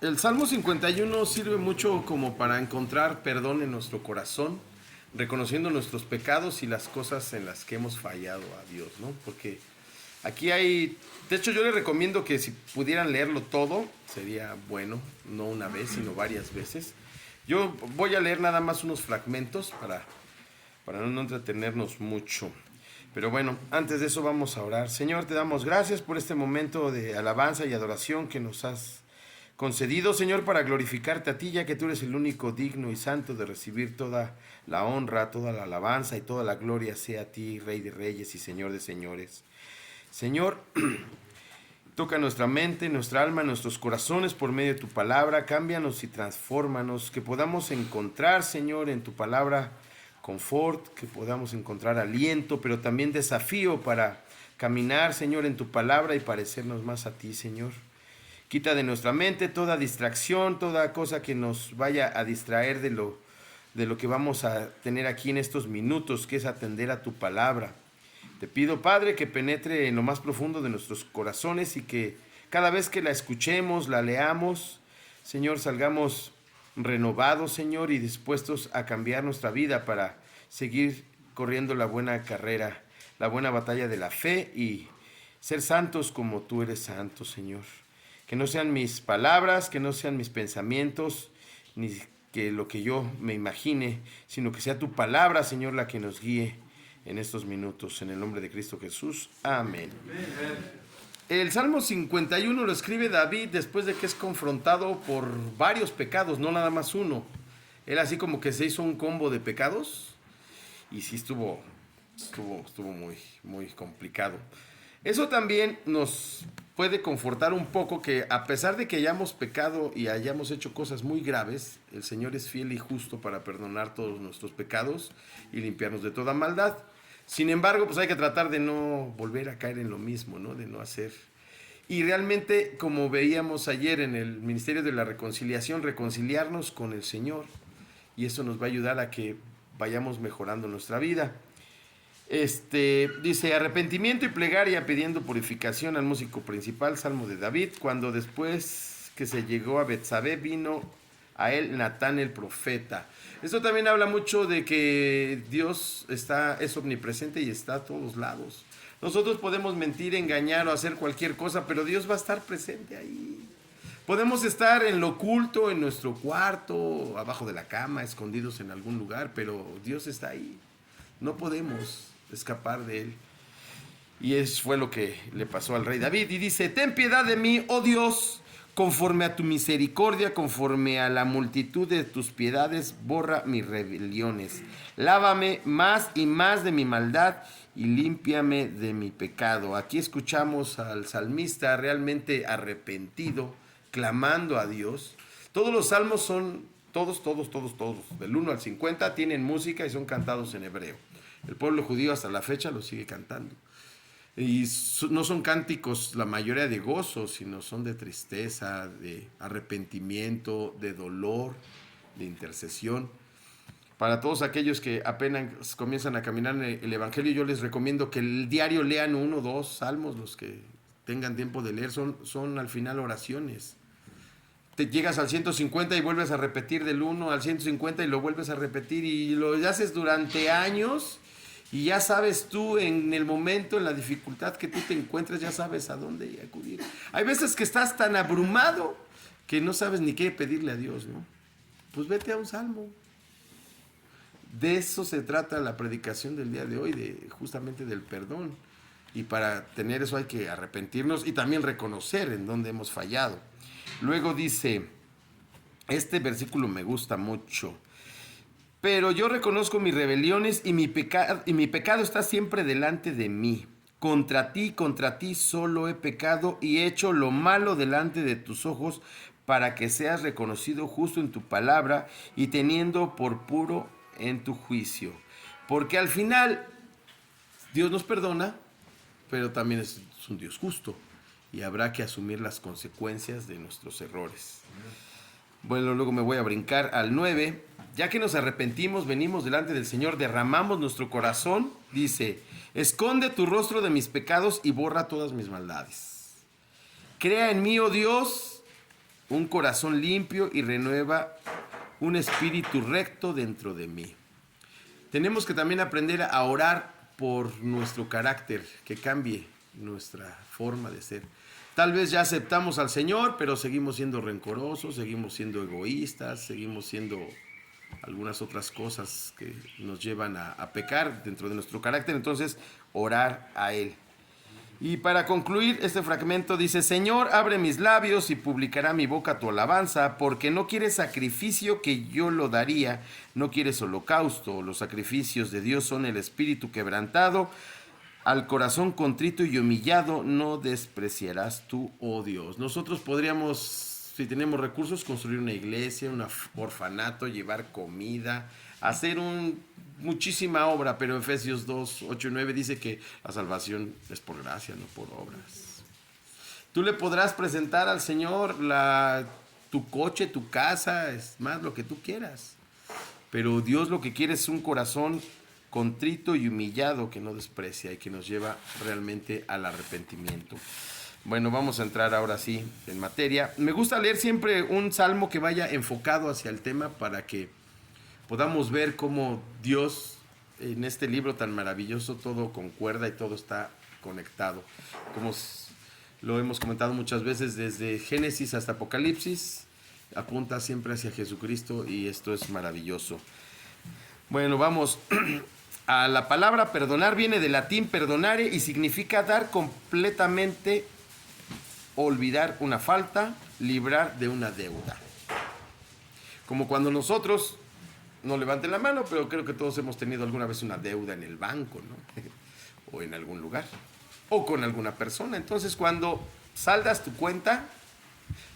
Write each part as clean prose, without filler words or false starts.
El Salmo 51 sirve mucho como para encontrar perdón en nuestro corazón, reconociendo nuestros pecados y las cosas en las que hemos fallado a Dios, ¿no? Porque aquí hay, de hecho yo les recomiendo que si pudieran leerlo todo, sería bueno, no una vez, sino varias veces. Yo voy a leer nada más unos fragmentos para no entretenernos mucho. Pero bueno, antes de eso vamos a orar. Señor, te damos gracias por este momento de alabanza y adoración que nos has concedido, Señor, para glorificarte a ti, ya que tú eres el único digno y santo de recibir toda la honra, toda la alabanza y toda la gloria sea a ti, Rey de Reyes y Señor de Señores. Señor, toca nuestra mente, nuestra alma, nuestros corazones por medio de tu palabra, cámbianos y transfórmanos, que podamos encontrar, Señor, en tu palabra confort, que podamos encontrar aliento, pero también desafío para caminar, Señor, en tu palabra y parecernos más a ti, Señor. Quita de nuestra mente toda distracción, toda cosa que nos vaya a distraer de lo que vamos a tener aquí en estos minutos, que es atender a tu palabra. Te pido, Padre, que penetre en lo más profundo de nuestros corazones y que cada vez que la escuchemos, la leamos, Señor, salgamos renovados, Señor, y dispuestos a cambiar nuestra vida para seguir corriendo la buena carrera, la buena batalla de la fe y ser santos como tú eres santo, Señor. Que no sean mis palabras, que no sean mis pensamientos, ni que lo que yo me imagine, sino que sea tu palabra, Señor, la que nos guíe en estos minutos. En el nombre de Cristo Jesús. Amén. El Salmo 51 lo escribe David después de que es confrontado por varios pecados, no nada más uno. Él así como que se hizo un combo de pecados y sí estuvo muy, muy complicado. Eso también nos puede confortar un poco, que a pesar de que hayamos pecado y hayamos hecho cosas muy graves, el Señor es fiel y justo para perdonar todos nuestros pecados y limpiarnos de toda maldad. Sin embargo, pues hay que tratar de no volver a caer en lo mismo, ¿no? De no hacer. Y realmente, como veíamos ayer en el Ministerio de la Reconciliación, reconciliarnos con el Señor. Y eso nos va a ayudar a que vayamos mejorando nuestra vida. Dice, arrepentimiento y plegaria pidiendo purificación al músico principal, Salmo de David, cuando después que se llegó a Betsabé vino a él Natán el profeta. Esto también habla mucho de que Dios es omnipresente y está a todos lados. Nosotros podemos mentir, engañar o hacer cualquier cosa, pero Dios va a estar presente ahí. Podemos estar en lo oculto, en nuestro cuarto, abajo de la cama, escondidos en algún lugar, pero Dios está ahí. No podemos escapar de él. Y eso fue lo que le pasó al rey David. Y dice, ten piedad de mí, oh Dios, conforme a tu misericordia, conforme a la multitud de tus piedades, borra mis rebeliones. Lávame más y más de mi maldad y límpiame de mi pecado. Aquí escuchamos al salmista realmente arrepentido, clamando a Dios. Todos los salmos son, todos, del 1 al 50, tienen música y son cantados en hebreo. El pueblo judío hasta la fecha lo sigue cantando. Y no son cánticos la mayoría de gozo, sino son de tristeza, de arrepentimiento, de dolor, de intercesión. Para todos aquellos que apenas comienzan a caminar en el Evangelio, yo les recomiendo que el diario lean 1 o 2 salmos, los que tengan tiempo de leer, son al final oraciones. Te llegas al 150 y vuelves a repetir del 1 al 150 y lo vuelves a repetir y lo haces durante años. Y ya sabes tú en el momento, en la dificultad que tú te encuentres, ya sabes a dónde acudir. Hay veces que estás tan abrumado que no sabes ni qué pedirle a Dios, ¿no? Pues vete a un salmo. De eso se trata la predicación del día de hoy, justamente del perdón. Y para tener eso hay que arrepentirnos y también reconocer en dónde hemos fallado. Luego dice, este versículo me gusta mucho. Pero yo reconozco mis rebeliones y mi pecado está siempre delante de mí. Contra ti solo he pecado y he hecho lo malo delante de tus ojos para que seas reconocido justo en tu palabra y teniendo por puro en tu juicio. Porque al final Dios nos perdona, pero también es un Dios justo y habrá que asumir las consecuencias de nuestros errores. Bueno, luego me voy a brincar al 9. Ya que nos arrepentimos, venimos delante del Señor, derramamos nuestro corazón, dice, esconde tu rostro de mis pecados y borra todas mis maldades. Crea en mí, oh Dios, un corazón limpio y renueva un espíritu recto dentro de mí. Tenemos que también aprender a orar por nuestro carácter, que cambie nuestra forma de ser. Tal vez ya aceptamos al Señor, pero seguimos siendo rencorosos, seguimos siendo egoístas, seguimos siendo algunas otras cosas que nos llevan a pecar dentro de nuestro carácter. Entonces, orar a Él. Y para concluir este fragmento dice: Señor, abre mis labios y publicará mi boca tu alabanza, porque no quieres sacrificio que yo lo daría, no quieres holocausto. Los sacrificios de Dios son el espíritu quebrantado, al corazón contrito y humillado no despreciarás tú, oh Dios. Nosotros podríamos, si tenemos recursos, construir una iglesia, un orfanato, llevar comida, hacer muchísima obra, pero Efesios 2, 8 y 9 dice que la salvación es por gracia, no por obras. Tú le podrás presentar al Señor tu coche, tu casa, es más, lo que tú quieras. Pero Dios lo que quiere es un corazón contrito y humillado que no desprecia y que nos lleva realmente al arrepentimiento. Bueno, vamos a entrar ahora sí en materia. Me gusta leer siempre un salmo que vaya enfocado hacia el tema para que podamos ver cómo Dios en este libro tan maravilloso todo concuerda y todo está conectado. Como lo hemos comentado muchas veces, desde Génesis hasta Apocalipsis, apunta siempre hacia Jesucristo y esto es maravilloso. Bueno, vamos a la palabra perdonar. Viene del latín perdonare y significa dar completamente, olvidar una falta, librar de una deuda. Como cuando nosotros, no levanten la mano, pero creo que todos hemos tenido alguna vez una deuda en el banco, ¿no? O en algún lugar, o con alguna persona. Entonces, cuando saldas tu cuenta,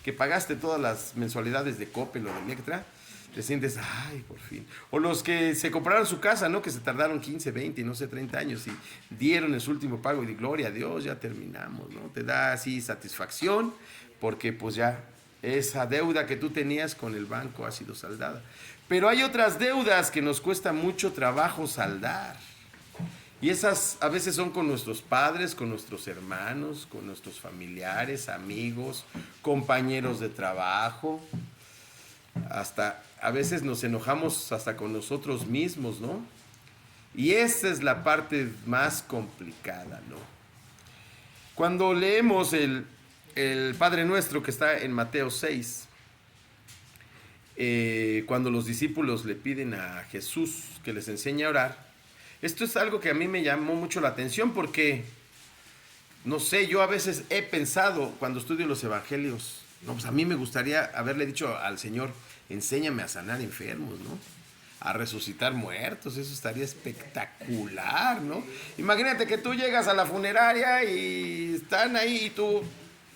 que pagaste todas las mensualidades de Coppel o de Electra, te sientes, ay, por fin. O los que se compraron su casa, ¿no? Que se tardaron 15, 20, no sé, 30 años y dieron su último pago y de gloria a Dios, ya terminamos, ¿no? Te da así satisfacción porque pues ya esa deuda que tú tenías con el banco ha sido saldada. Pero hay otras deudas que nos cuesta mucho trabajo saldar. Y esas a veces son con nuestros padres, con nuestros hermanos, con nuestros familiares, amigos, compañeros de trabajo. Hasta a veces nos enojamos hasta con nosotros mismos, ¿no? Y esa es la parte más complicada, ¿no? Cuando leemos el Padre Nuestro que está en Mateo 6, cuando los discípulos le piden a Jesús que les enseñe a orar, esto es algo que a mí me llamó mucho la atención porque, no sé, yo a veces he pensado cuando estudio los evangelios, no, pues a mí me gustaría haberle dicho al Señor, enséñame a sanar enfermos, ¿no? A resucitar muertos, eso estaría espectacular, ¿no? Imagínate que tú llegas a la funeraria y están ahí y tú,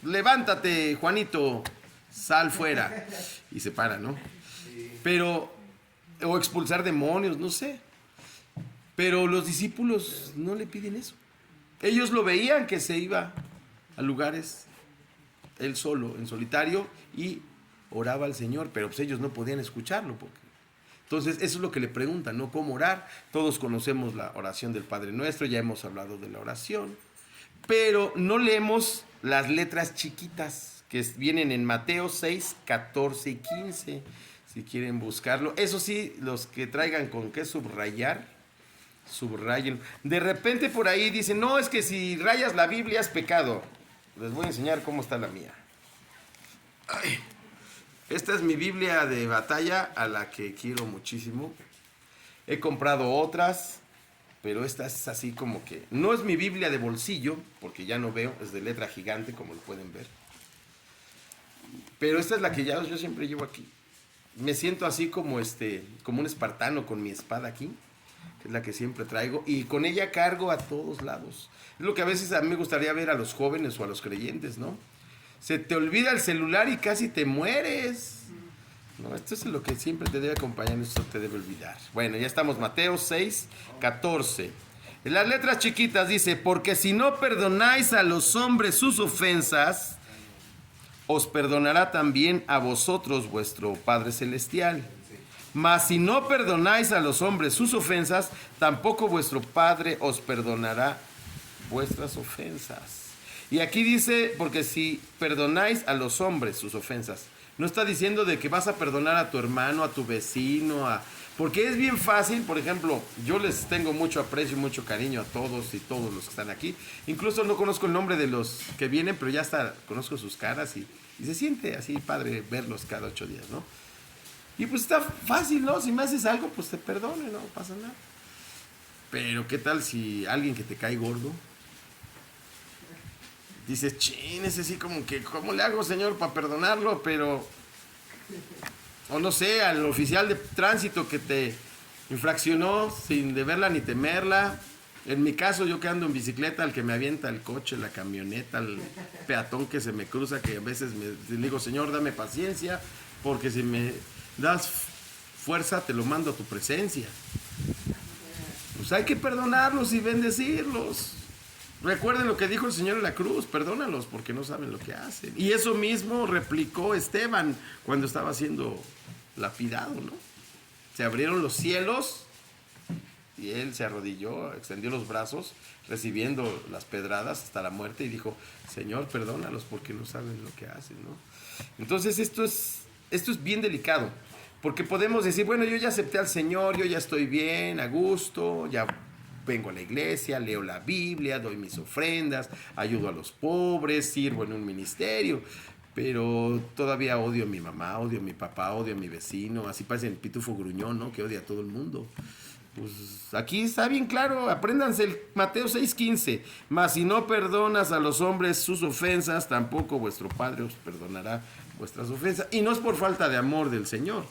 levántate, Juanito, sal fuera. Y se para, ¿no? Pero, o expulsar demonios, no sé. Pero los discípulos no le piden eso. Ellos lo veían que se iba a lugares él solo, en solitario, y oraba al Señor, pero pues ellos no podían escucharlo. Entonces, eso es lo que le preguntan, ¿no? ¿Cómo orar? Todos conocemos la oración del Padre Nuestro, ya hemos hablado de la oración, pero no leemos las letras chiquitas que vienen en Mateo 6, 14 y 15, si quieren buscarlo. Eso sí, los que traigan con qué subrayar, subrayen. De repente por ahí dicen, no, es que si rayas la Biblia es pecado. Les voy a enseñar cómo está la mía. Ay, esta es mi Biblia de batalla a la que quiero muchísimo. He comprado otras, pero esta es así como que... No es mi Biblia de bolsillo, porque ya no veo, es de letra gigante, como lo pueden ver. Pero esta es la que yo siempre llevo aquí. Me siento así como un espartano con mi espada aquí, que es la que siempre traigo, y con ella cargo a todos lados. Es lo que a veces a mí me gustaría ver a los jóvenes o a los creyentes, ¿no? Se te olvida el celular y casi te mueres. No, esto es lo que siempre te debe acompañar, esto te debe olvidar. Bueno, ya estamos, Mateo 6, 14. En las letras chiquitas dice, porque si no perdonáis a los hombres sus ofensas, os perdonará también a vosotros vuestro Padre Celestial. Mas si no perdonáis a los hombres sus ofensas, tampoco vuestro Padre os perdonará vuestras ofensas. Y aquí dice, porque si perdonáis a los hombres sus ofensas, No está diciendo de que vas a perdonar a tu hermano, a tu vecino, porque es bien fácil. Por ejemplo, yo les tengo mucho aprecio y mucho cariño a todos y todos los que están aquí. Incluso no conozco el nombre de los que vienen, pero ya hasta conozco sus caras y se siente así padre verlos cada 8 días, ¿no? Y pues está fácil, ¿no? Si me haces algo, pues te perdono, no pasa nada. Pero ¿qué tal si alguien que te cae gordo? Dices, chin, ese sí como que, ¿cómo le hago, señor, para perdonarlo? Pero, o no sé, al oficial de tránsito que te infraccionó sin deberla ni temerla. En mi caso, yo que ando en bicicleta, al que me avienta el coche, la camioneta, el peatón que se me cruza, que a veces le digo, señor, dame paciencia, porque si me das fuerza, te lo mando a tu presencia. Pues hay que perdonarlos y bendecirlos. Recuerden lo que dijo el Señor en la cruz, perdónalos porque no saben lo que hacen. Y eso mismo replicó Esteban cuando estaba siendo lapidado, ¿no? Se abrieron los cielos y él se arrodilló, extendió los brazos, recibiendo las pedradas hasta la muerte y dijo, Señor, perdónalos porque no saben lo que hacen, ¿no? Entonces esto es bien delicado, porque podemos decir, bueno, yo ya acepté al Señor, yo ya estoy bien, a gusto, ya vengo a la iglesia, leo la Biblia, doy mis ofrendas, ayudo a los pobres, sirvo en un ministerio, pero todavía odio a mi mamá, odio a mi papá, odio a mi vecino, así parece el pitufo gruñón, ¿no? Que odia a todo el mundo. Pues aquí está bien claro, apréndanse el Mateo 6:15, mas si no perdonas a los hombres sus ofensas, tampoco vuestro Padre os perdonará vuestras ofensas. Y no es por falta de amor del Señor,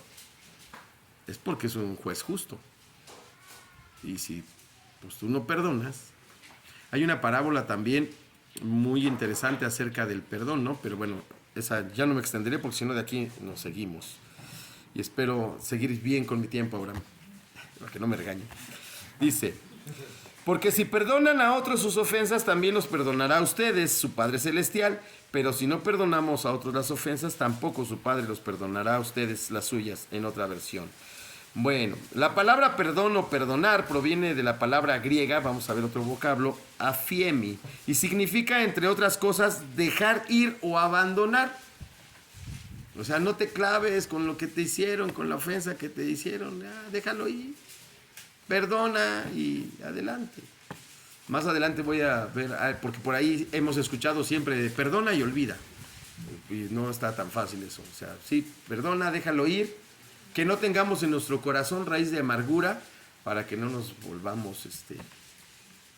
es porque es un juez justo. Y si pues tú no perdonas. Hay una parábola también muy interesante acerca del perdón, ¿no? Pero bueno, esa ya no me extenderé porque si no de aquí nos seguimos. Y espero seguir bien con mi tiempo, Abraham, para que no me regañe. Dice, porque si perdonan a otros sus ofensas, también los perdonará a ustedes, su Padre Celestial. Pero si no perdonamos a otros las ofensas, tampoco su Padre los perdonará a ustedes las suyas, en otra versión. Bueno, la palabra perdón o perdonar proviene de la palabra griega, vamos a ver otro vocablo, afiemi, y significa, entre otras cosas, dejar ir o abandonar. O sea, no te claves con lo que te hicieron, con la ofensa que te hicieron, déjalo ir, perdona y adelante. Más adelante voy a ver, porque por ahí hemos escuchado siempre de perdona y olvida, y no está tan fácil eso. O sea, sí, perdona, déjalo ir. Que no tengamos en nuestro corazón raíz de amargura para que no nos volvamos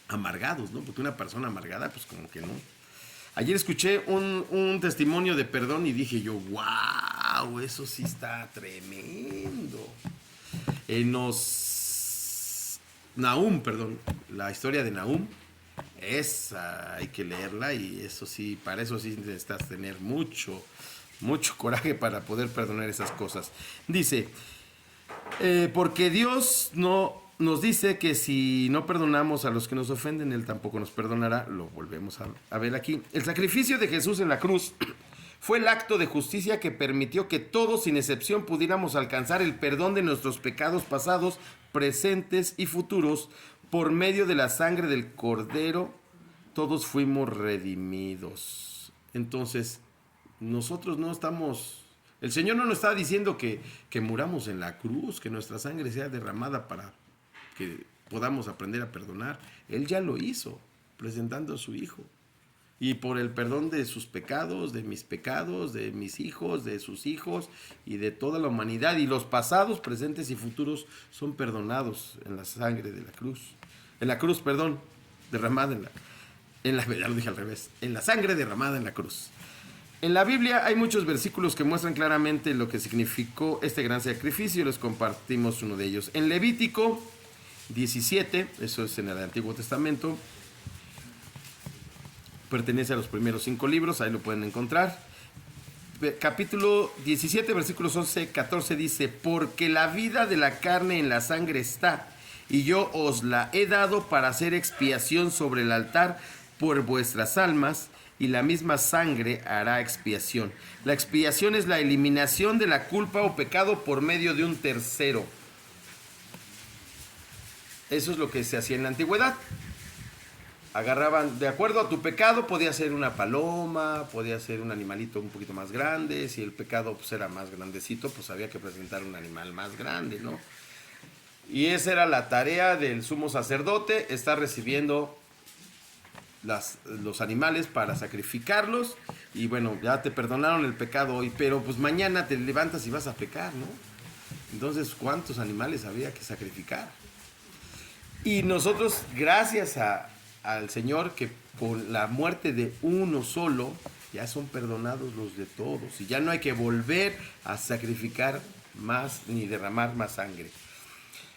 amargados, ¿no? Porque una persona amargada, pues como que no. Ayer escuché un testimonio de perdón y dije yo, wow, eso sí está tremendo. Nahum, la historia de Nahum, esa hay que leerla y eso sí, para eso sí necesitas tener mucho coraje para poder perdonar esas cosas. Dice, porque Dios no nos dice que si no perdonamos a los que nos ofenden, Él tampoco nos perdonará. Lo volvemos a ver aquí. El sacrificio de Jesús en la cruz fue el acto de justicia que permitió que todos, sin excepción, pudiéramos alcanzar el perdón de nuestros pecados pasados, presentes y futuros. Por medio de la sangre del Cordero, todos fuimos redimidos. Entonces, nosotros no estamos... El Señor no nos está diciendo que muramos en la cruz, que nuestra sangre sea derramada para que podamos aprender a perdonar. Él ya lo hizo, presentando a su Hijo. Y por el perdón de sus pecados, de mis hijos, de sus hijos y de toda la humanidad. Y los pasados, presentes y futuros son perdonados en la sangre de la cruz. En la cruz, derramada ya lo dije al revés. En la sangre derramada en la cruz. En la Biblia hay muchos versículos que muestran claramente lo que significó este gran sacrificio. Les compartimos uno de ellos. En Levítico 17, eso es en el Antiguo Testamento, pertenece a los primeros 5 libros, ahí lo pueden encontrar. Capítulo 17, versículos 11, 14 dice, porque la vida de la carne en la sangre está, y yo os la he dado para hacer expiación sobre el altar por vuestras almas, y la misma sangre hará expiación. La expiación es la eliminación de la culpa o pecado por medio de un tercero. Eso es lo que se hacía en la antigüedad. agarraban, de acuerdo a tu pecado, podía ser una paloma, podía ser un animalito un poquito más grande. Si el pecado pues, era más grandecito, pues había que presentar un animal más grande, ¿no? Y esa era la tarea del sumo sacerdote, estar recibiendo los animales para sacrificarlos. Y bueno, ya te perdonaron el pecado hoy, pero pues mañana te levantas y vas a pecar, ¿no? Entonces, ¿cuántos animales había que sacrificar? Y nosotros, gracias al Señor, que con la muerte de uno solo, ya son perdonados los de todos. Y ya no hay que volver a sacrificar más ni derramar más sangre.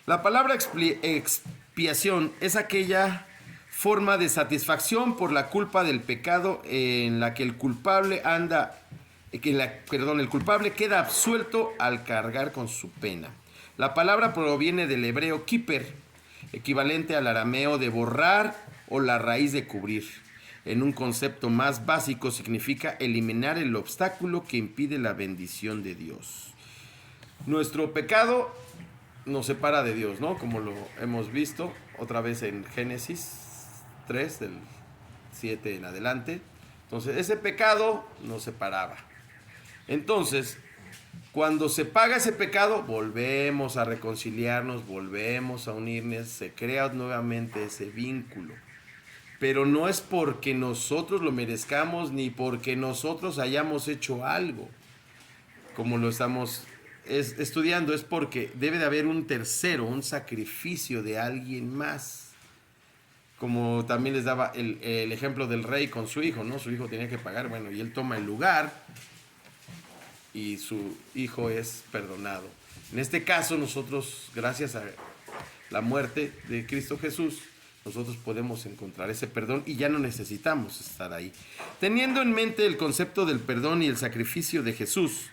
La palabra expiación es aquella forma de satisfacción por la culpa del pecado en la que el culpable el culpable queda absuelto al cargar con su pena. La palabra proviene del hebreo kiper, equivalente al arameo de borrar o la raíz de cubrir. En un concepto más básico significa eliminar el obstáculo que impide la bendición de Dios. Nuestro pecado nos separa de Dios, ¿no? Como lo hemos visto otra vez en Génesis 3, del 7 en adelante. Entonces, ese pecado nos separaba. Entonces, cuando se paga ese pecado, volvemos a reconciliarnos, volvemos a unirnos, se crea nuevamente ese vínculo. Pero no es porque nosotros lo merezcamos ni porque nosotros hayamos hecho algo, como lo estamos estudiando, es porque debe de haber un tercero, un sacrificio de alguien más. Como también les daba el ejemplo del rey con su hijo, ¿no? Su hijo tenía que pagar, bueno, y él toma el lugar y su hijo es perdonado. En este caso, nosotros, gracias a la muerte de Cristo Jesús, nosotros podemos encontrar ese perdón y ya no necesitamos estar ahí. Teniendo en mente el concepto del perdón y el sacrificio de Jesús,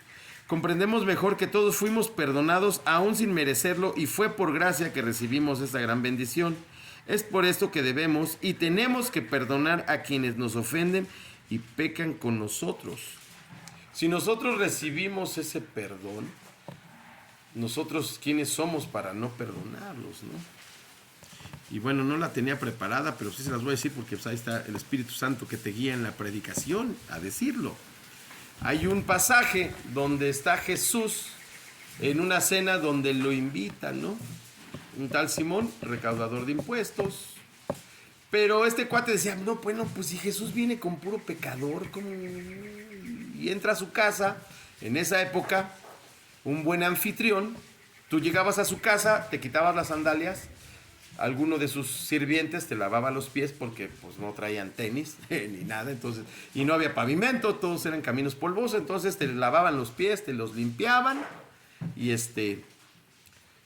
comprendemos mejor que todos fuimos perdonados aún sin merecerlo y fue por gracia que recibimos esta gran bendición. Es por esto que debemos y tenemos que perdonar a quienes nos ofenden y pecan con nosotros. Si nosotros recibimos ese perdón, nosotros quiénes somos para no perdonarlos, ¿no? Y bueno, no la tenía preparada, pero sí se las voy a decir porque pues, ahí está el Espíritu Santo que te guía en la predicación a decirlo. Hay un pasaje donde está Jesús en una cena donde lo invitan, ¿no? Un tal Simón, recaudador de impuestos. Pero este cuate decía, no, bueno, pues si Jesús viene con puro pecador, ¿cómo? Y entra a su casa, en esa época, un buen anfitrión, tú llegabas a su casa, te quitabas las sandalias, alguno de sus sirvientes te lavaba los pies porque pues no traían tenis ni nada, entonces, y no había pavimento, todos eran caminos polvosos, entonces te lavaban los pies, te los limpiaban y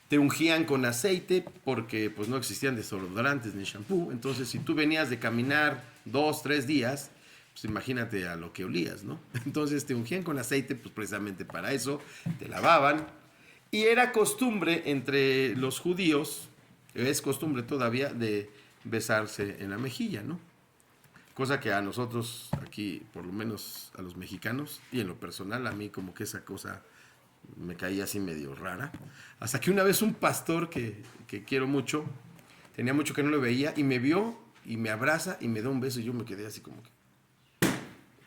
te ungían con aceite porque pues no existían desodorantes ni shampoo. Entonces si tú venías de caminar 2, 3 días, pues imagínate a lo que olías, ¿no? Entonces te ungían con aceite pues precisamente para eso, te lavaban. Y era costumbre entre los judíos, es costumbre todavía, de besarse en la mejilla, ¿no? Cosa que a nosotros aquí, por lo menos a los mexicanos, y en lo personal a mí como que esa cosa me caía así medio rara. Hasta que una vez un pastor que quiero mucho, tenía mucho que no lo veía, y me vio y me abraza y me da un beso y yo me quedé así como que...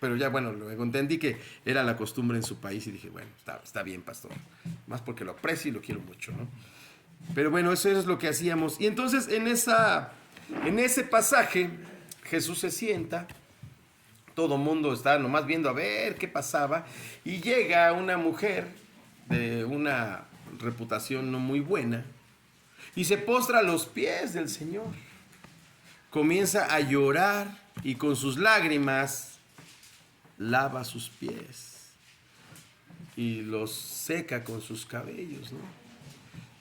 Pero ya bueno, luego entendí que era la costumbre en su país y dije, bueno, está bien, pastor. Más porque lo aprecio y lo quiero mucho, ¿no? Pero bueno, eso es lo que hacíamos. Y entonces en ese pasaje Jesús se sienta, todo mundo está nomás viendo a ver qué pasaba, y llega una mujer de una reputación no muy buena y se postra a los pies del Señor. Comienza a llorar y con sus lágrimas lava sus pies y los seca con sus cabellos, ¿no?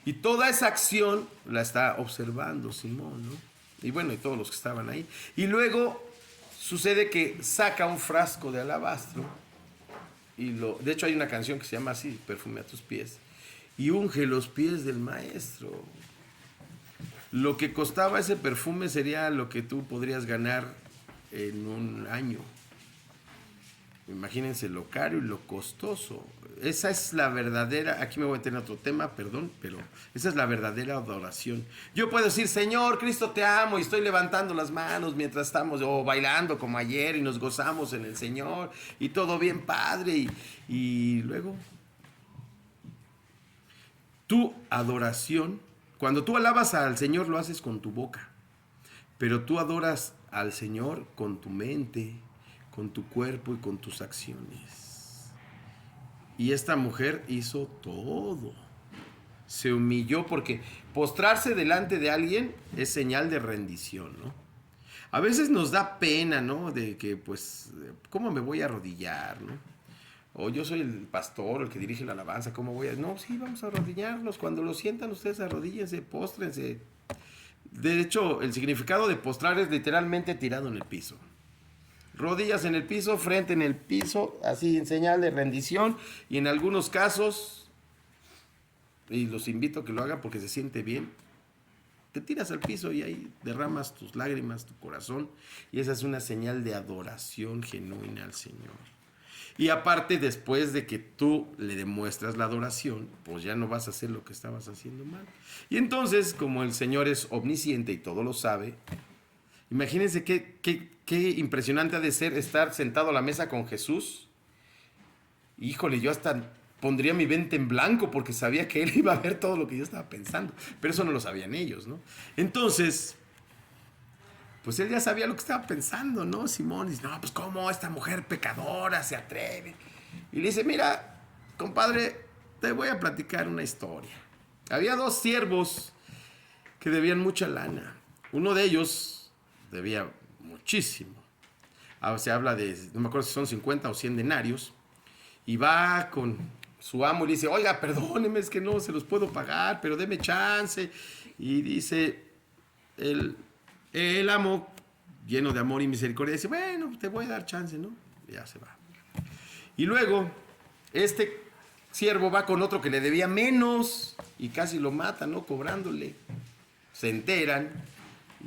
Y toda esa acción la está observando Simón, ¿no? Y bueno, y todos los que estaban ahí. Y luego sucede que saca un frasco de alabastro y de hecho hay una canción que se llama así, Perfume a tus pies, y unge los pies del maestro. Lo que costaba ese perfume sería lo que tú podrías ganar en un año. Imagínense lo caro y lo costoso. Esa es la verdadera, aquí me voy a tener otro tema, perdón, pero esa es la verdadera adoración. Yo puedo decir, Señor, Cristo te amo, y estoy levantando las manos mientras estamos, o bailando como ayer, y nos gozamos en el Señor, y todo bien padre, y luego, tu adoración, cuando tú alabas al Señor lo haces con tu boca, pero tú adoras al Señor con tu mente, con tu cuerpo y con tus acciones. Y esta mujer hizo todo. Se humilló porque postrarse delante de alguien es señal de rendición, ¿no? A veces nos da pena, ¿no? De que, pues, ¿cómo me voy a arrodillar, no? O yo soy el pastor, el que dirige la alabanza, ¿cómo voy a...? No, sí, vamos a arrodillarnos. Cuando lo sientan ustedes, arrodíllense, póstrense. De hecho, el significado de postrar es literalmente tirado en el piso. Rodillas en el piso, frente en el piso, así en señal de rendición. Y en algunos casos, y los invito a que lo hagan porque se siente bien, te tiras al piso y ahí derramas tus lágrimas, tu corazón. Y esa es una señal de adoración genuina al Señor. Y aparte, después de que tú le demuestras la adoración, pues ya no vas a hacer lo que estabas haciendo mal. Y entonces, como el Señor es omnisciente y todo lo sabe, imagínense qué impresionante ha de ser estar sentado a la mesa con Jesús. Híjole, yo hasta pondría mi mente en blanco porque sabía que Él iba a ver todo lo que yo estaba pensando. Pero eso no lo sabían ellos, ¿no? Entonces, pues Él ya sabía lo que estaba pensando, ¿no? Simón dice, no, pues cómo esta mujer pecadora se atreve. Y le dice, mira, compadre, te voy a platicar una historia. Había dos siervos que debían mucha lana. Uno de ellos debía muchísimo. Se habla de, no me acuerdo si son 50 o 100 denarios. Y va con su amo y le dice, oiga, perdóneme, es que no se los puedo pagar, pero deme chance. Y dice, el amo, lleno de amor y misericordia, dice, bueno, te voy a dar chance, ¿no? Y ya se va. Y luego, este siervo va con otro que le debía menos y casi lo mata, ¿no? Cobrándole. Se enteran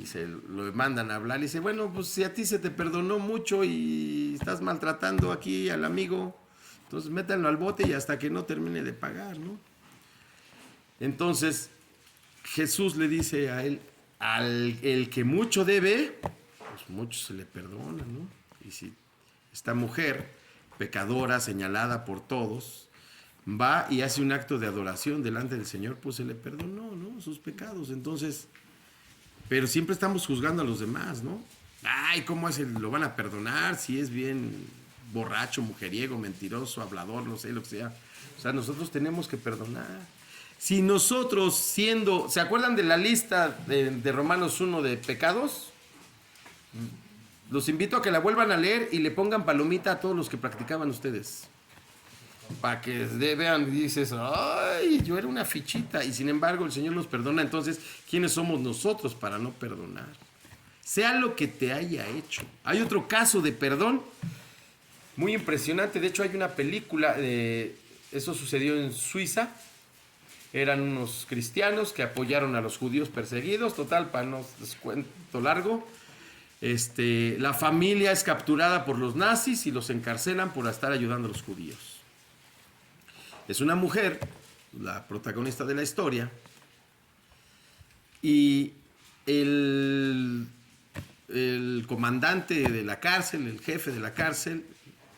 y se lo mandan a hablar. Y dice, bueno, pues si a ti se te perdonó mucho y estás maltratando aquí al amigo, entonces métanlo al bote y hasta que no termine de pagar, ¿no? Entonces Jesús le dice a él, el que mucho debe, pues mucho se le perdona, ¿no? Y si esta mujer, pecadora, señalada por todos, va y hace un acto de adoración delante del Señor, pues se le perdonó, ¿no? Sus pecados. Entonces, pero siempre estamos juzgando a los demás, ¿no? Ay, ¿cómo es lo van a perdonar si es bien borracho, mujeriego, mentiroso, hablador, no sé, lo que sea? O sea, nosotros tenemos que perdonar. Si nosotros siendo, ¿se acuerdan de la lista de Romanos 1 de pecados? Los invito a que la vuelvan a leer y le pongan palomita a todos los que practicaban ustedes. Para que vean y dices, ay, yo era una fichita. Y sin embargo el Señor nos perdona. Entonces, ¿quiénes somos nosotros para no perdonar? Sea lo que te haya hecho. Hay otro caso de perdón muy impresionante. De hecho, hay una película, eso sucedió en Suiza. Eran unos cristianos que apoyaron a los judíos perseguidos. Total, para no les cuento largo. La familia es capturada por los nazis y los encarcelan por estar ayudando a los judíos. Es una mujer, la protagonista de la historia, y el comandante de la cárcel, el jefe de la cárcel,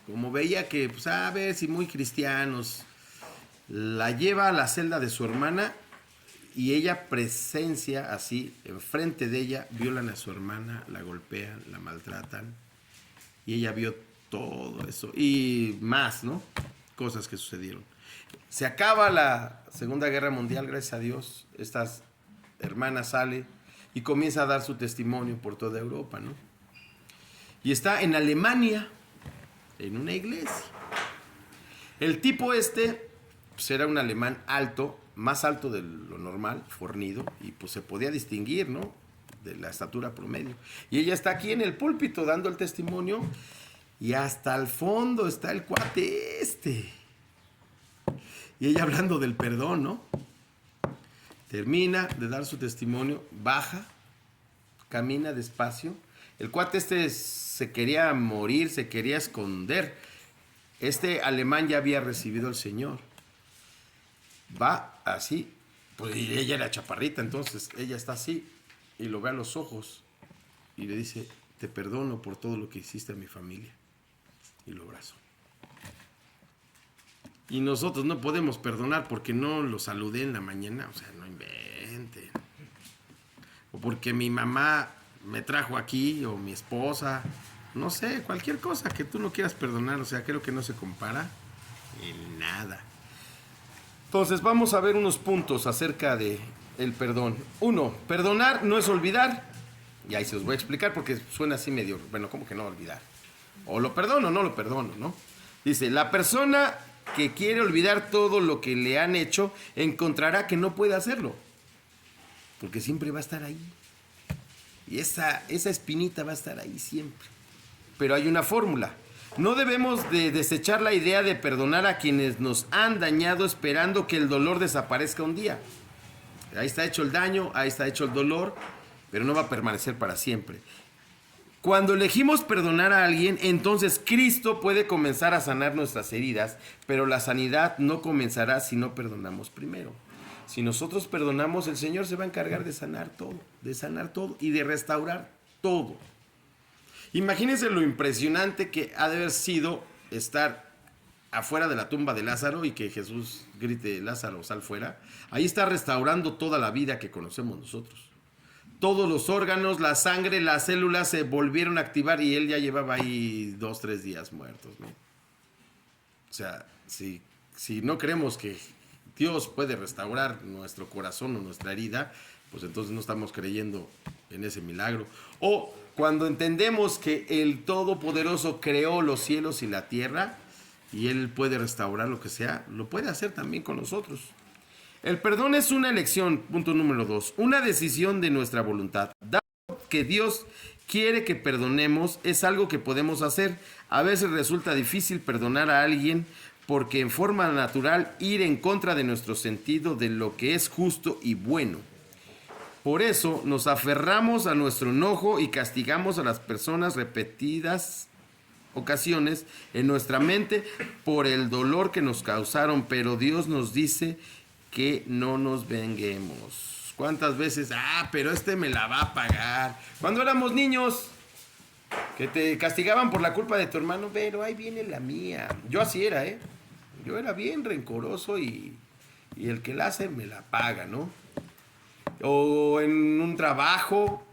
como veía que, pues a ver si muy cristianos, la lleva a la celda de su hermana y ella presencia así, enfrente de ella, violan a su hermana, la golpean, la maltratan, y ella vio todo eso, y más, ¿no? Cosas que sucedieron. Se acaba la Segunda Guerra Mundial, gracias a Dios. Esta hermana sale y comienza a dar su testimonio por toda Europa, ¿no? Y está en Alemania, en una iglesia. El tipo pues era un alemán alto, más alto de lo normal, fornido, y pues se podía distinguir, ¿no? De la estatura promedio. Y ella está aquí en el púlpito dando el testimonio, y hasta el fondo está el cuate Y ella hablando del perdón, ¿no? Termina de dar su testimonio, baja, camina despacio. El cuate se quería morir, se quería esconder, Este alemán ya había recibido al Señor. Va así, pues y ella era chaparrita, entonces ella está así y lo ve a los ojos y le dice, te perdono por todo lo que hiciste a mi familia. Y lo abrazó. Y nosotros no podemos perdonar porque no lo saludé en la mañana, o sea, no inventen. O porque mi mamá me trajo aquí, o mi esposa, no sé, cualquier cosa que tú no quieras perdonar, o sea, creo que no se compara en nada. Entonces vamos a ver unos puntos acerca de el perdón. 1, perdonar no es olvidar. Y ahí se los voy a explicar porque suena así medio, bueno, ¿cómo que no olvidar? O lo perdono o no lo perdono, ¿no? Dice, la persona que quiere olvidar todo lo que le han hecho encontrará que no puede hacerlo. Porque siempre va a estar ahí. Y esa espinita va a estar ahí siempre. Pero hay una fórmula. No debemos de desechar la idea de perdonar a quienes nos han dañado esperando que el dolor desaparezca un día. Ahí está hecho el daño, ahí está hecho el dolor, pero no va a permanecer para siempre. Cuando elegimos perdonar a alguien, entonces Cristo puede comenzar a sanar nuestras heridas, pero la sanidad no comenzará si no perdonamos primero. Si nosotros perdonamos, el Señor se va a encargar de sanar todo y de restaurar todo. Imagínense lo impresionante que ha de haber sido estar afuera de la tumba de Lázaro y que Jesús grite, Lázaro, sal fuera. Ahí está restaurando toda la vida que conocemos nosotros. Todos los órganos, la sangre, las células se volvieron a activar y él ya llevaba ahí 2-3 días muertos, ¿no? O sea, si no creemos que Dios puede restaurar nuestro corazón o nuestra herida, pues entonces no estamos creyendo en ese milagro. O cuando entendemos que el Todopoderoso creó los cielos y la tierra y Él puede restaurar lo que sea, lo puede hacer también con nosotros. El perdón es una elección, punto número 2, una decisión de nuestra voluntad. Dado que Dios quiere que perdonemos, es algo que podemos hacer. A veces resulta difícil perdonar a alguien porque en forma natural ir en contra de nuestro sentido de lo que es justo y bueno. Por eso nos aferramos a nuestro enojo y castigamos a las personas repetidas ocasiones en nuestra mente por el dolor que nos causaron, pero Dios nos dice que no nos venguemos. ¿Cuántas veces? Pero este me la va a pagar. Cuando éramos niños, que te castigaban por la culpa de tu hermano, pero ahí viene la mía. Yo así era, ¿eh? Yo era bien rencoroso y el que la hace me la paga, ¿no? O en un trabajo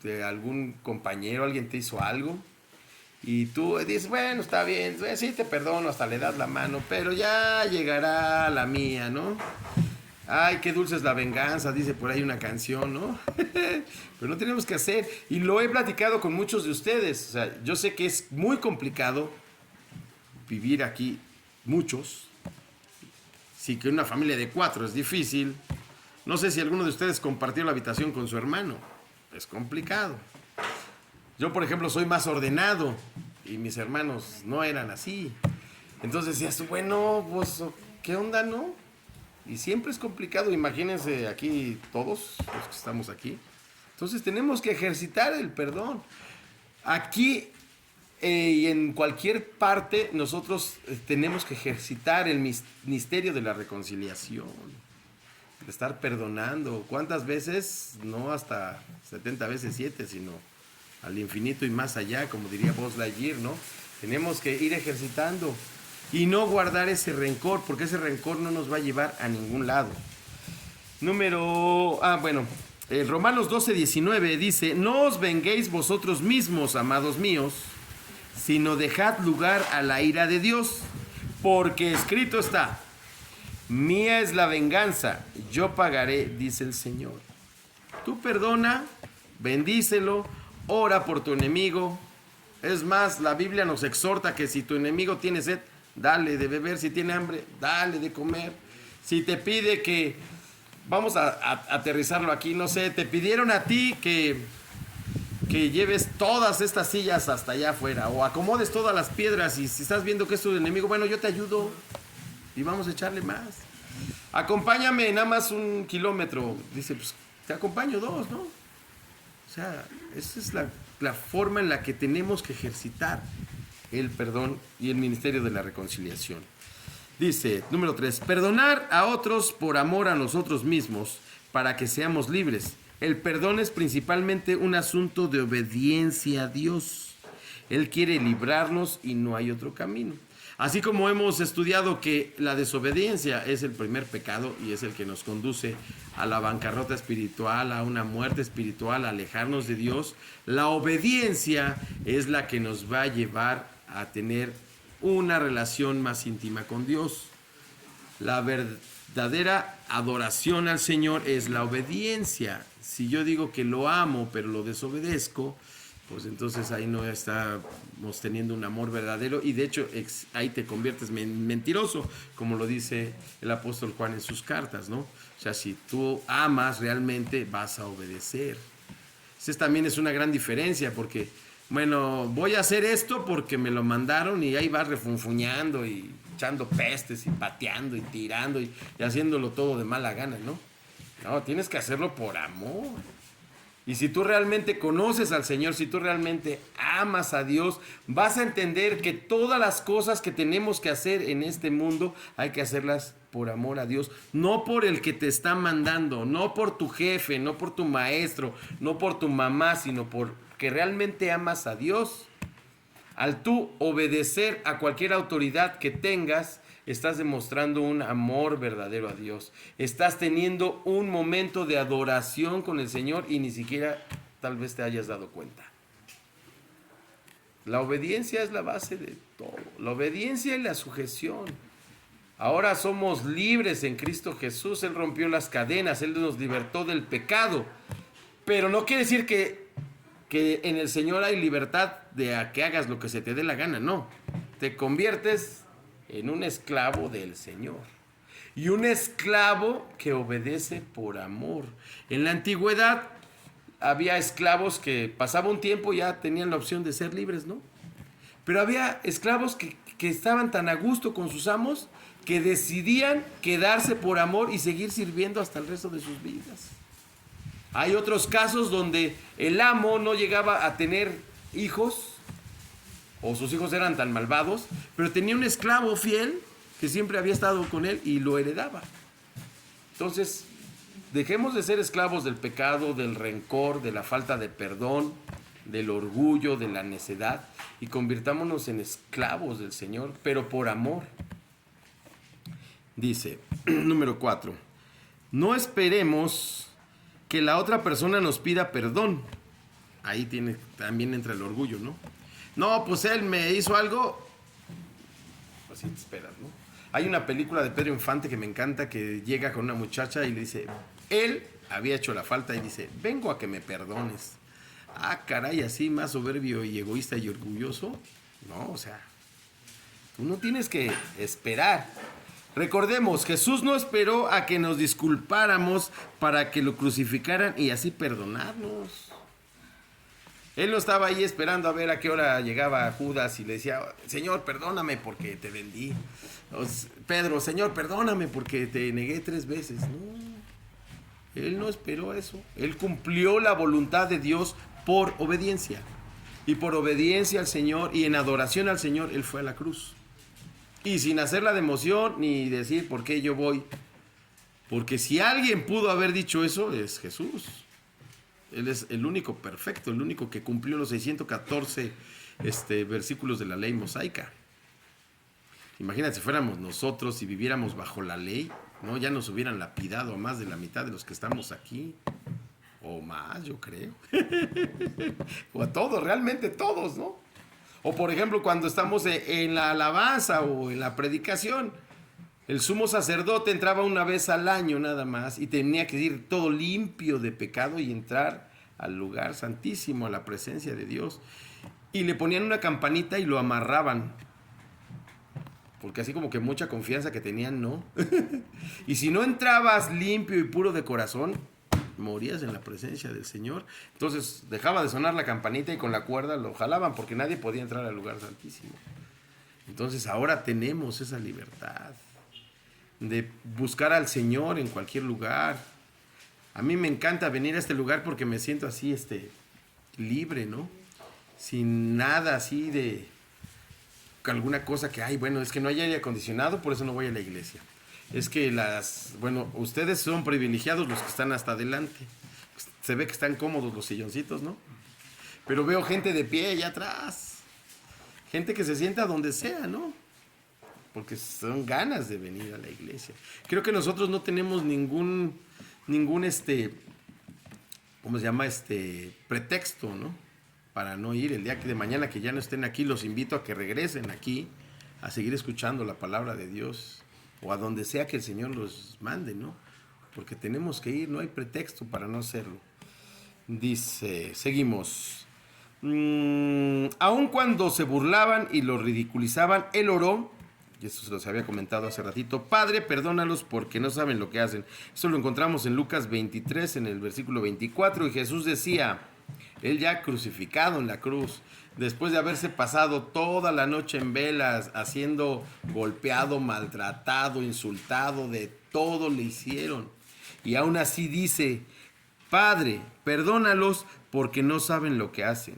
de algún compañero, alguien te hizo algo y tú dices, bueno, está bien, sí te perdono, hasta le das la mano, pero ya llegará la mía, ¿no? Ay, qué dulce es la venganza, dice por ahí una canción, ¿no? Pero no tenemos que hacer. Y lo he platicado con muchos de ustedes. O sea, yo sé que es muy complicado vivir aquí, muchos. Sí, que una familia de 4 es difícil. No sé si alguno de ustedes compartió la habitación con su hermano. Es complicado. Yo, por ejemplo, soy más ordenado y mis hermanos no eran así. Entonces decías, bueno, pues, ¿qué onda, no? Y siempre es complicado, imagínense aquí todos los que estamos aquí. Entonces tenemos que ejercitar el perdón. Aquí y en cualquier parte nosotros tenemos que ejercitar el misterio de la reconciliación. De estar perdonando. ¿Cuántas veces? No hasta 70 veces 7, sino al infinito y más allá, como diría Buzz Lightyear, ¿no? Tenemos que ir ejercitando. Y no guardar ese rencor, porque ese rencor no nos va a llevar a ningún lado. Romanos 12:19 dice, no os venguéis vosotros mismos, amados míos, sino dejad lugar a la ira de Dios, porque escrito está, mía es la venganza, yo pagaré, dice el Señor. Tú perdona, bendícelo, ora por tu enemigo. Es más, la Biblia nos exhorta que si tu enemigo tiene sed, dale de beber. Si tiene hambre, dale de comer. Si te pide que, vamos a aterrizarlo aquí, no sé, te pidieron a ti que lleves todas estas sillas hasta allá afuera o acomodes todas las piedras y si estás viendo que es tu enemigo, bueno, yo te ayudo y vamos a echarle más. Acompáñame nada más 1 kilómetro. Dice, pues te acompaño 2, ¿no? O sea, esa es la forma en la que tenemos que ejercitar el perdón y el ministerio de la reconciliación. Dice, número 3, perdonar a otros por amor a nosotros mismos para que seamos libres. El perdón es principalmente un asunto de obediencia a Dios. Él quiere librarnos y no hay otro camino. Así como hemos estudiado que la desobediencia es el primer pecado y es el que nos conduce a la bancarrota espiritual, a una muerte espiritual, a alejarnos de Dios, la obediencia es la que nos va a llevar a tener una relación más íntima con Dios. La verdadera adoración al Señor es la obediencia. Si yo digo que lo amo pero lo desobedezco, pues entonces ahí no estamos teniendo un amor verdadero y de hecho ahí te conviertes en mentiroso, como lo dice el apóstol Juan en sus cartas, ¿no? O sea, si tú amas realmente vas a obedecer. Esa también es una gran diferencia porque, bueno, voy a hacer esto porque me lo mandaron y ahí vas refunfuñando y echando pestes y pateando y tirando y haciéndolo todo de mala gana, ¿no? No, tienes que hacerlo por amor. Y si tú realmente conoces al Señor, si tú realmente amas a Dios, vas a entender que todas las cosas que tenemos que hacer en este mundo hay que hacerlas por amor a Dios, no por el que te está mandando, no por tu jefe, no por tu maestro, no por tu mamá, sino porque realmente amas a Dios. Al tú obedecer a cualquier autoridad que tengas, estás demostrando un amor verdadero a Dios. Estás teniendo un momento de adoración con el Señor y ni siquiera tal vez te hayas dado cuenta. La obediencia es la base de todo. La obediencia y la sujeción. Ahora somos libres en Cristo Jesús. Él rompió las cadenas. Él nos libertó del pecado. Pero no quiere decir que en el Señor hay libertad de a que hagas lo que se te dé la gana. No. Te conviertes en un esclavo del Señor. Y un esclavo que obedece por amor. En la antigüedad había esclavos que pasaba un tiempo y ya tenían la opción de ser libres, ¿no? Pero había esclavos que estaban tan a gusto con sus amos que decidían quedarse por amor y seguir sirviendo hasta el resto de sus vidas. Hay otros casos donde el amo no llegaba a tener hijos o sus hijos eran tan malvados, pero tenía un esclavo fiel que siempre había estado con él y lo heredaba. Entonces, dejemos de ser esclavos del pecado, del rencor, de la falta de perdón, del orgullo, de la necedad y convirtámonos en esclavos del Señor, pero por amor. Dice, número 4, no esperemos que la otra persona nos pida perdón. Ahí también entra el orgullo, ¿no? No, pues él me hizo algo, así te esperas, ¿no? Hay una película de Pedro Infante que me encanta, que llega con una muchacha y le dice, él había hecho la falta y dice, vengo a que me perdones. Ah, caray, así más soberbio y egoísta y orgulloso. No, o sea, tú no tienes que esperar. Recordemos, Jesús no esperó a que nos disculpáramos para que lo crucificaran y así perdonarnos. Él no estaba ahí esperando a ver a qué hora llegaba Judas y le decía, Señor, perdóname porque te vendí. Pedro, Señor, perdóname porque te negué 3 veces. No, él no esperó eso. Él cumplió la voluntad de Dios por obediencia. Y por obediencia al Señor y en adoración al Señor, Él fue a la cruz. Y sin hacerla de emoción ni decir por qué yo voy. Porque si alguien pudo haber dicho eso, es Jesús. Él es el único perfecto, el único que cumplió los 614 versículos de la ley mosaica. Imagínate si fuéramos nosotros y viviéramos bajo la ley, ¿no? Ya nos hubieran lapidado a más de la mitad de los que estamos aquí. O más, yo creo. O a todos, realmente todos, ¿no? O por ejemplo, cuando estamos en la alabanza o en la predicación, el sumo sacerdote entraba una vez al año nada más y tenía que ir todo limpio de pecado y entrar al lugar santísimo, a la presencia de Dios. Y le ponían una campanita y lo amarraban. Porque así como que mucha confianza que tenían, no. Y si no entrabas limpio y puro de corazón, morías en la presencia del Señor. Entonces dejaba de sonar la campanita y con la cuerda lo jalaban porque nadie podía entrar al lugar santísimo. Entonces ahora tenemos esa libertad de buscar al Señor en cualquier lugar. A mí me encanta venir a este lugar porque me siento así libre, ¿no? Sin nada así alguna cosa que, ay, bueno, es que no hay aire acondicionado, por eso no voy a la iglesia. Es que ustedes son privilegiados los que están hasta adelante. Se ve que están cómodos los silloncitos, ¿no? Pero veo gente de pie allá atrás. Gente que se sienta donde sea, ¿no? Porque son ganas de venir a la iglesia. Creo que nosotros no tenemos ningún ¿cómo se llama? Pretexto, ¿no? Para no ir el día de mañana que ya no estén aquí. Los invito a que regresen aquí a seguir escuchando la palabra de Dios o a donde sea que el Señor los mande, ¿no? Porque tenemos que ir, no hay pretexto para no hacerlo. Dice, seguimos. Aun cuando se burlaban y lo ridiculizaban, él oró, y eso se los había comentado hace ratito: Padre, perdónalos porque no saben lo que hacen. Esto lo encontramos en Lucas 23, en el versículo 24, y Jesús decía, él ya crucificado en la cruz, después de haberse pasado toda la noche en velas, haciendo golpeado, maltratado, insultado, de todo le hicieron, y aún así dice: Padre, perdónalos porque no saben lo que hacen.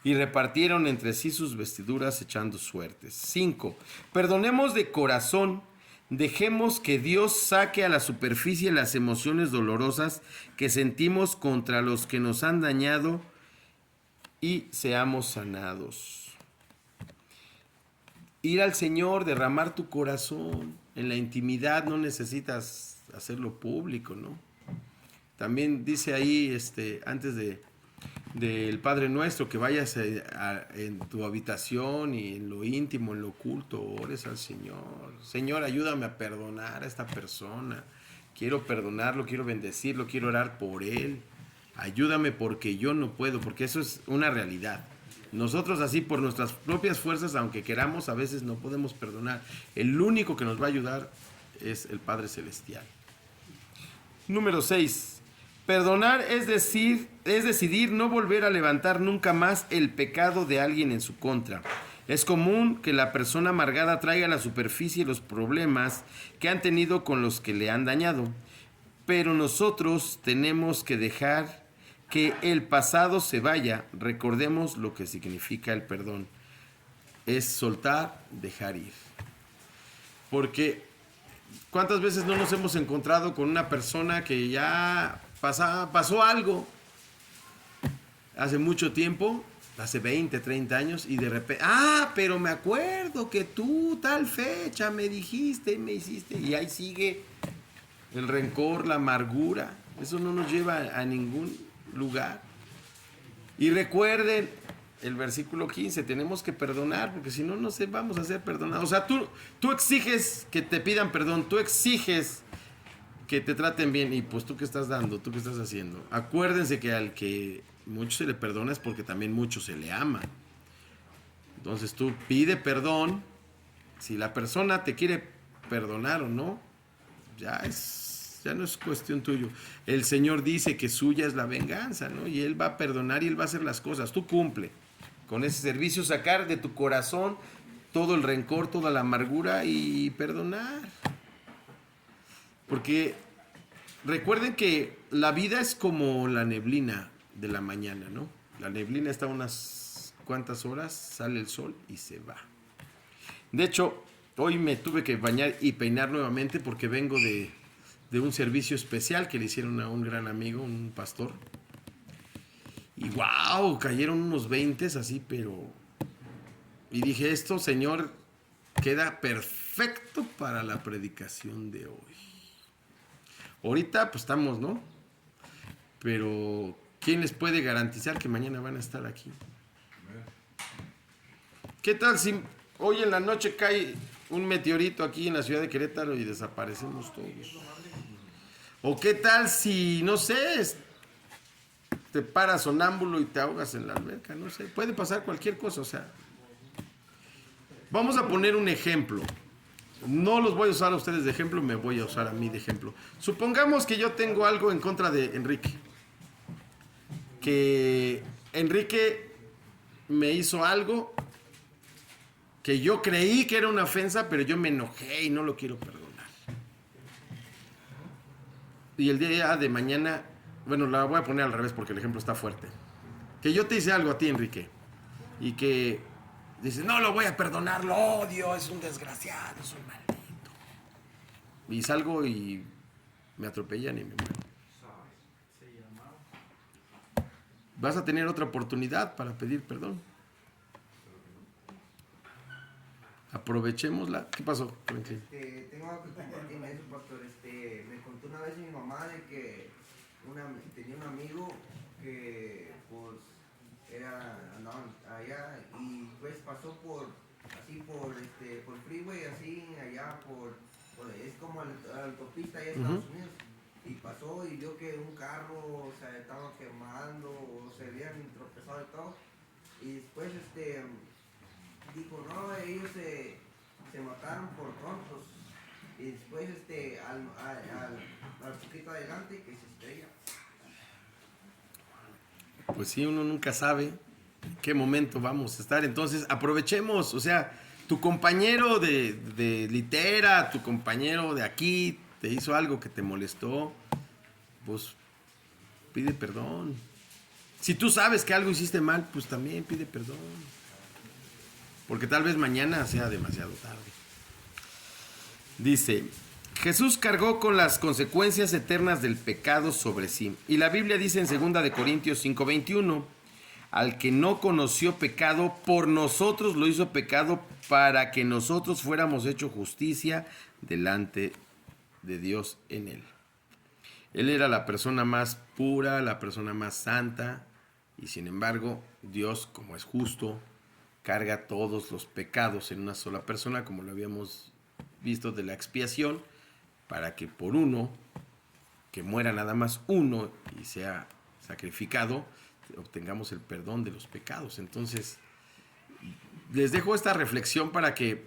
Y repartieron entre sí sus vestiduras echando suertes. 5. Perdonemos de corazón. Dejemos que Dios saque a la superficie las emociones dolorosas que sentimos contra los que nos han dañado y seamos sanados. Ir al Señor, derramar tu corazón. En la intimidad no necesitas hacerlo público, ¿no? También dice ahí, antes del Padre Nuestro, que vayas en tu habitación y en lo íntimo, en lo oculto, ores al Señor. Señor, ayúdame a perdonar a esta persona. Quiero perdonarlo, quiero bendecirlo, quiero orar por él. Ayúdame porque yo no puedo, porque eso es una realidad. Nosotros así por nuestras propias fuerzas, aunque queramos, a veces no podemos perdonar. El único que nos va a ayudar es el Padre Celestial. Número 6. Perdonar es decidir no volver a levantar nunca más el pecado de alguien en su contra. Es común que la persona amargada traiga a la superficie los problemas que han tenido con los que le han dañado. Pero nosotros tenemos que dejar que el pasado se vaya. Recordemos lo que significa el perdón. Es soltar, dejar ir. Porque ¿cuántas veces no nos hemos encontrado con una persona que ya pasó algo hace mucho tiempo, hace 20, 30 años, y de repente, pero me acuerdo que tú tal fecha me dijiste y me hiciste, y ahí sigue el rencor, la amargura? Eso no nos lleva a ningún lugar. Y recuerden el versículo 15, tenemos que perdonar, porque si no, no vamos a ser perdonados. O sea, tú exiges que te pidan perdón, tú exiges que te traten bien, y pues tú qué estás dando, tú qué estás haciendo. Acuérdense que al que mucho se le perdona es porque también mucho se le ama. Entonces tú pide perdón. Si la persona te quiere perdonar o no, ya no es cuestión tuya. El Señor dice que suya es la venganza, ¿no? Y Él va a perdonar y Él va a hacer las cosas. Tú cumple con ese servicio, sacar de tu corazón todo el rencor, toda la amargura y perdonar. Porque recuerden que la vida es como la neblina de la mañana, ¿no? La neblina está unas cuantas horas, sale el sol y se va. De hecho, hoy me tuve que bañar y peinar nuevamente porque vengo de un servicio especial que le hicieron a un gran amigo, un pastor. Y wow, cayeron unos 20 así, pero... Y dije, esto, Señor, queda perfecto para la predicación de hoy. Ahorita pues estamos, ¿no? Pero ¿quién les puede garantizar que mañana van a estar aquí? ¿Qué tal si hoy en la noche cae un meteorito aquí en la ciudad de Querétaro y desaparecemos todos? ¿O qué tal si, no sé, te paras sonámbulo y te ahogas en la alberca? No sé, puede pasar cualquier cosa, o sea. Vamos a poner un ejemplo. No los voy a usar a ustedes de ejemplo, me voy a usar a mí de ejemplo. Supongamos que yo tengo algo en contra de Enrique. Que Enrique me hizo algo que yo creí que era una ofensa, pero yo me enojé y no lo quiero perdonar. Y el día de mañana, bueno, la voy a poner al revés porque el ejemplo está fuerte. Que yo te hice algo a ti, Enrique, y que dices, no lo voy a perdonar, lo odio, es un desgraciado, es un maldito. Y salgo y me atropellan y me muero. Vas a tener otra oportunidad para pedir perdón. Aprovechémosla. ¿Qué pasó? Tengo algo que compartirme eso, pastor. Me contó una vez mi mamá de que tenía un amigo que pues andaban allá y pues pasó por freeway, así allá es como la autopista allá en Estados Unidos. Y pasó y vio que un carro se estaba quemando o se habían tropezado y todo. Y después dijo, no, ellos se mataron por tontos. Y después al poquito adelante que se estrella. Pues sí, uno nunca sabe en qué momento vamos a estar. Entonces aprovechemos, o sea, tu compañero de litera, tu compañero de aquí, te hizo algo que te molestó, pues pide perdón. Si tú sabes que algo hiciste mal, pues también pide perdón. Porque tal vez mañana sea demasiado tarde. Dice, Jesús cargó con las consecuencias eternas del pecado sobre sí. Y la Biblia dice en 2 de Corintios 5:21, al que no conoció pecado, por nosotros lo hizo pecado para que nosotros fuéramos hechos justicia delante de Dios en él. Él era la persona más pura, la persona más santa, y sin embargo, Dios, como es justo, carga todos los pecados en una sola persona, como lo habíamos visto de la expiación, para que por uno, que muera nada más uno y sea sacrificado, obtengamos el perdón de los pecados. Entonces, les dejo esta reflexión para que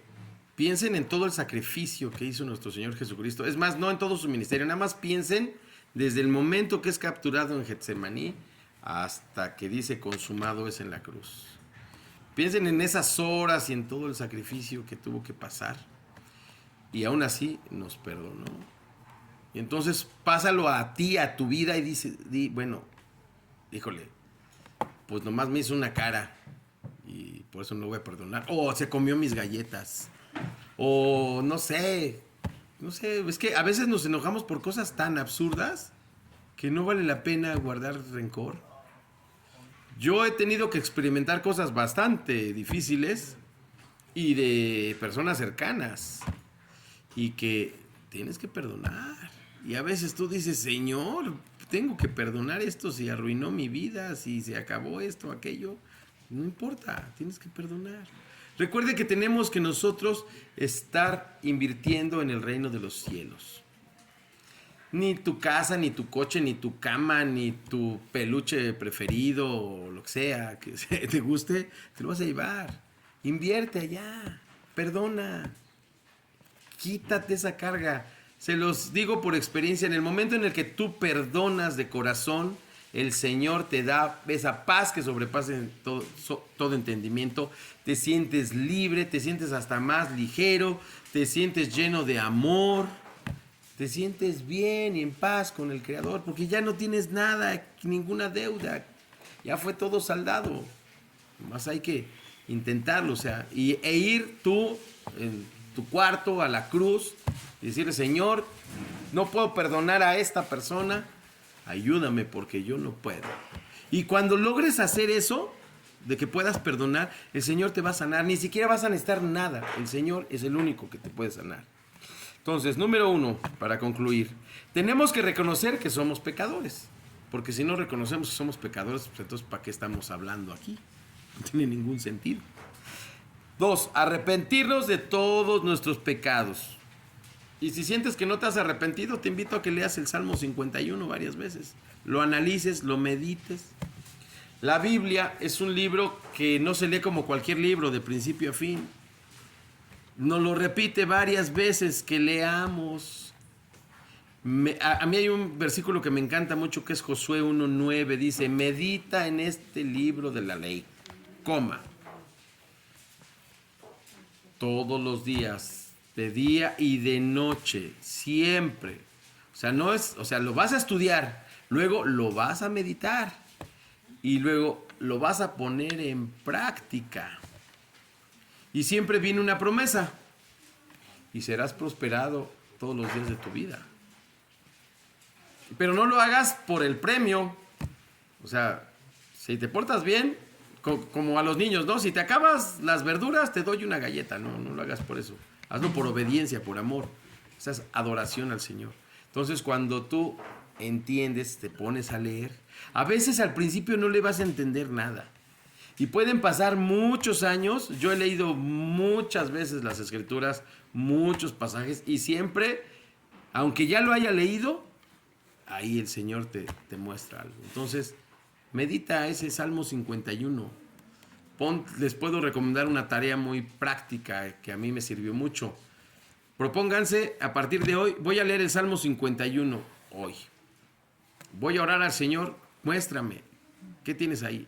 piensen en todo el sacrificio que hizo nuestro Señor Jesucristo. Es más, no en todo su ministerio, nada más piensen desde el momento que es capturado en Getsemaní hasta que dice consumado es en la cruz. Piensen en esas horas y en todo el sacrificio que tuvo que pasar. Y aún así nos perdonó. Y entonces pásalo a ti, a tu vida y bueno, híjole, pues nomás me hizo una cara y por eso no lo voy a perdonar. O se comió mis galletas. O no sé, es que a veces nos enojamos por cosas tan absurdas que no vale la pena guardar rencor. Yo he tenido que experimentar cosas bastante difíciles y de personas cercanas y que tienes que perdonar. Y a veces tú dices, Señor, tengo que perdonar esto si arruinó mi vida, si se acabó esto, aquello. No importa, tienes que perdonar. Recuerde que tenemos que nosotros estar invirtiendo en el reino de los cielos. Ni tu casa, ni tu coche, ni tu cama, ni tu peluche preferido, o lo que sea que te guste, te lo vas a llevar. Invierte allá, perdona, quítate esa carga. Se los digo por experiencia, en el momento en el que tú perdonas de corazón, el Señor te da esa paz que sobrepasa todo entendimiento. Te sientes libre, te sientes hasta más ligero, te sientes lleno de amor, te sientes bien y en paz con el Creador, porque ya no tienes nada, ninguna deuda, ya fue todo saldado. Más hay que intentarlo, o sea, e ir tú en tu cuarto a la cruz y decirle, Señor, no puedo perdonar a esta persona, ayúdame porque yo no puedo. Y cuando logres hacer eso, de que puedas perdonar, el Señor te va a sanar. Ni siquiera vas a necesitar nada. El Señor es el único que te puede sanar. Entonces, número 1, para concluir, tenemos que reconocer que somos pecadores. Porque si no reconocemos que somos pecadores, pues entonces ¿para qué estamos hablando aquí? No tiene ningún sentido. 2, arrepentirnos de todos nuestros pecados. Y si sientes que no te has arrepentido, te invito a que leas el Salmo 51 varias veces. Lo analices, lo medites. La Biblia es un libro que no se lee como cualquier libro de principio a fin. Nos lo repite varias veces que leamos. A mí hay un versículo que me encanta mucho que es Josué 1:9. Dice, medita en este libro de la ley, todos los días, de día y de noche, siempre. O sea, lo vas a estudiar, luego lo vas a meditar y luego lo vas a poner en práctica. Y siempre viene una promesa. Y serás prosperado todos los días de tu vida. Pero no lo hagas por el premio. O sea, si te portas bien, como a los niños, ¿no? Si te acabas las verduras, te doy una galleta. No, no lo hagas por eso. Hazlo por obediencia, por amor. Esa es adoración al Señor. Entonces, cuando tú entiendes, te pones a leer, a veces al principio no le vas a entender nada. Y pueden pasar muchos años. Yo he leído muchas veces las Escrituras, muchos pasajes, y siempre, aunque ya lo haya leído, ahí el Señor te muestra algo. Entonces, medita ese Salmo 51. Les puedo recomendar una tarea muy práctica que a mí me sirvió mucho. Propónganse, a partir de hoy, voy a leer el Salmo 51 hoy. Voy a orar al Señor, muéstrame, ¿qué tienes ahí?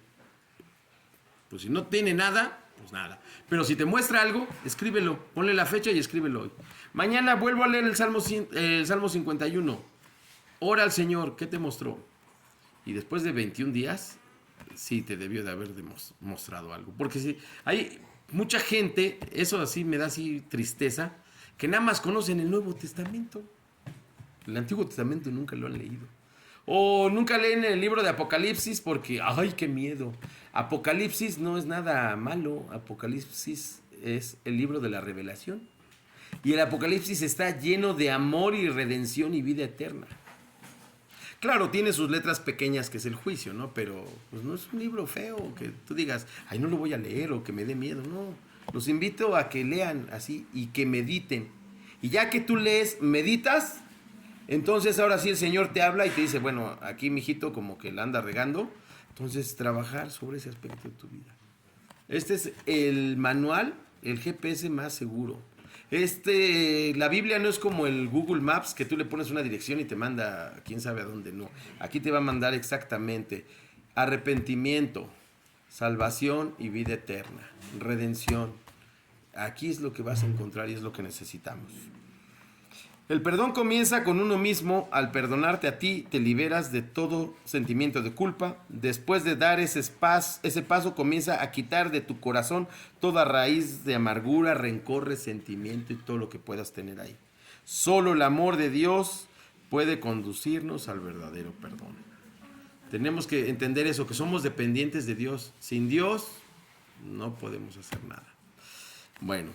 Pues si no tiene nada, pues nada. Pero si te muestra algo, escríbelo, ponle la fecha y escríbelo hoy. Mañana vuelvo a leer el Salmo 51. Ora al Señor, ¿qué te mostró? Y después de 21 días, sí te debió de haber mostrado algo. Porque si hay mucha gente, eso así me da así tristeza, que nada más conocen el Nuevo Testamento. El Antiguo Testamento nunca lo han leído. O nunca leen el libro de Apocalipsis porque, ¡ay, qué miedo! Apocalipsis no es nada malo. Apocalipsis es el libro de la revelación. Y el Apocalipsis está lleno de amor y redención y vida eterna. Claro, tiene sus letras pequeñas que es el juicio, ¿no? Pero pues no es un libro feo que tú digas, ¡ay, no lo voy a leer! O que me dé miedo. No, los invito a que lean así y que mediten. Y ya que tú lees, meditas, entonces ahora sí el Señor te habla y te dice, bueno, aquí mijito como que la anda regando, entonces trabajar sobre ese aspecto de tu vida. Este es el manual, el GPS más seguro. La Biblia no es como el Google Maps, que tú le pones una dirección y te manda quién sabe a dónde, no. Aquí te va a mandar exactamente arrepentimiento, salvación y vida eterna, redención. Aquí es lo que vas a encontrar y es lo que necesitamos. El perdón comienza con uno mismo. Al perdonarte a ti, te liberas de todo sentimiento de culpa. Después de dar ese paso, comienza a quitar de tu corazón toda raíz de amargura, rencor, resentimiento y todo lo que puedas tener ahí. Solo el amor de Dios puede conducirnos al verdadero perdón. Tenemos que entender eso, que somos dependientes de Dios. Sin Dios no podemos hacer nada. Bueno.